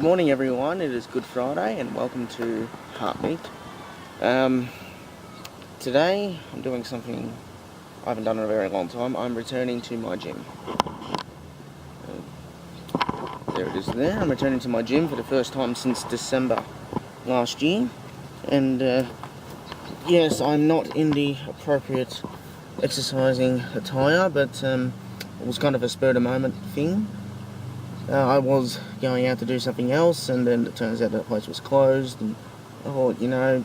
morning everyone, it is Good Friday and welcome to Heartbeat. Today I'm doing something I haven't done in a very long time. I'm returning to my gym. There it is there. I'm returning to my gym for the first time since December last year. And yes, I'm not in the appropriate exercising attire, but it was kind of a spur of the moment thing. I was going out to do something else, and then it turns out that place was closed, and I thought, you know,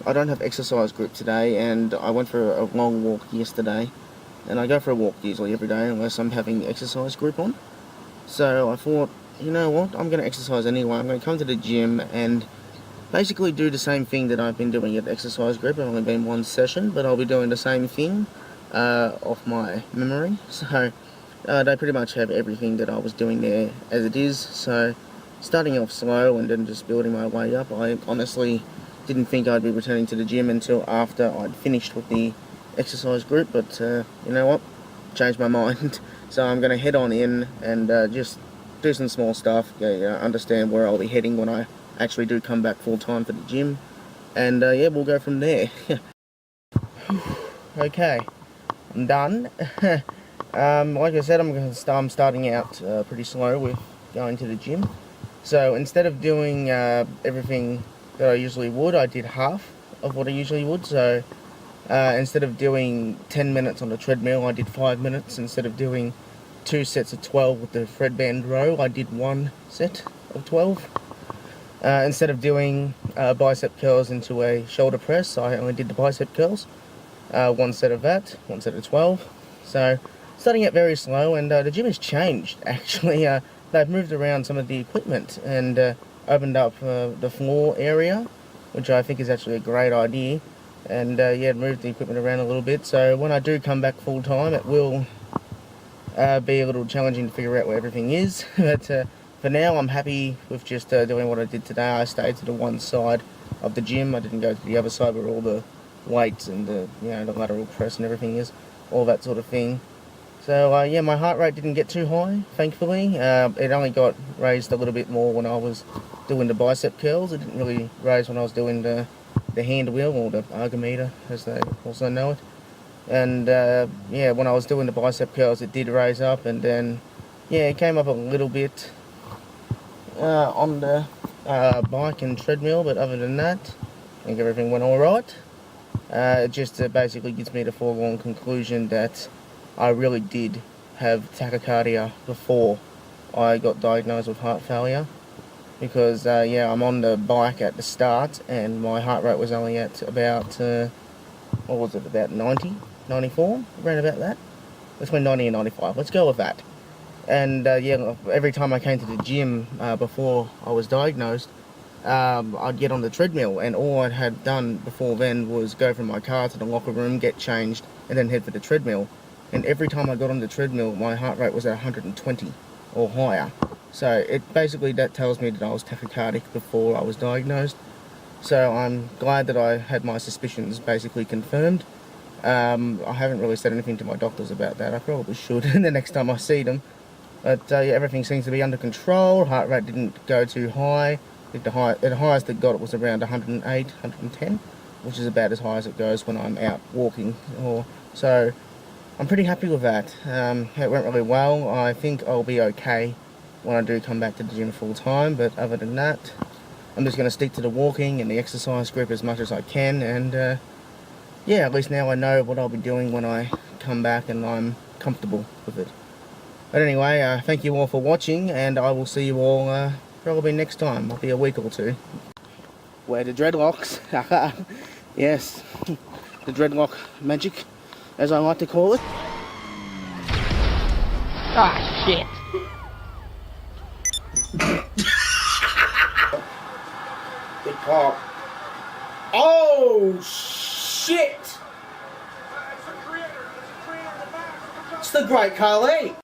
I don't have exercise group today, and I went for a long walk yesterday, and I go for a walk usually every day unless I'm having the exercise group on. So I thought, you know what, I'm going to exercise anyway. I'm going to come to the gym and basically do the same thing that I've been doing at the exercise group. I've only been one session, but I'll be doing the same thing off my memory. So they pretty much have everything that I was doing there as it is, so starting off slow and then just building my way up. I honestly didn't think I'd be returning to the gym until after I'd finished with the exercise group, but you know what, changed my mind. So I'm going to head on in and just do some small stuff, understand where I'll be heading when I actually do come back full time for the gym, and yeah, we'll go from there. Okay, I'm done. Like I said, I'm starting out pretty slow with going to the gym. So instead of doing everything that I usually would, I did half of what I usually would. So instead of doing 10 minutes on the treadmill, I did 5 minutes. Instead of doing 2 sets of 12 with the Fred Band row, I did 1 set of 12. Instead of doing bicep curls into a shoulder press, I only did the bicep curls. 1 set of that, 1 set of 12. So starting out very slow, and the gym has changed actually. They've moved around some of the equipment and opened up the floor area, which I think is actually a great idea, and yeah, moved the equipment around a little bit. So when I do come back full time, it will be a little challenging to figure out where everything is. But for now, I'm happy with just doing what I did today. I stayed to the one side of the gym. I didn't go to the other side where all the weights and the lateral press and everything is, all that sort of thing. So yeah, my heart rate didn't get too high, thankfully. It only got raised a little bit more when I was doing the bicep curls. It didn't really raise when I was doing the hand wheel, or the ergometer as they also know it. And yeah, when I was doing the bicep curls, it did raise up, and then yeah, it came up a little bit on the bike and treadmill, but other than that, I think everything went alright. It just basically gives me the foregone conclusion that I really did have tachycardia before I got diagnosed with heart failure, because yeah, I'm on the bike at the start and my heart rate was only at about what was it, about 90, 94, around about that, between 90 and 95, let's go with that. And yeah, every time I came to the gym before I was diagnosed, I'd get on the treadmill, and all I had done before then was go from my car to the locker room, get changed, and then head for the treadmill. And every time I got on the treadmill, my heart rate was at 120 or higher. So it basically, that tells me that I was tachycardic before I was diagnosed. So I'm glad that I had my suspicions basically confirmed. I haven't really said anything to my doctors about that. I probably should the next time I see them. But yeah, everything seems to be under control. Heart rate didn't go too high. The highest it got, it was around 108, 110, which is about as high as it goes when I'm out walking. So I'm pretty happy with that. It went really well. I think I'll be okay when I do come back to the gym full time, but other than that, I'm just going to stick to the walking and the exercise group as much as I can, and yeah, at least now I know what I'll be doing when I come back and I'm comfortable with it. But anyway, thank you all for watching, and I will see you all probably next time. Might be a week or two. Wear the dreadlocks. Yes, the dreadlock magic, as I like to call it. Ah, shit. Big pop. Oh, shit! It's the Great Khali!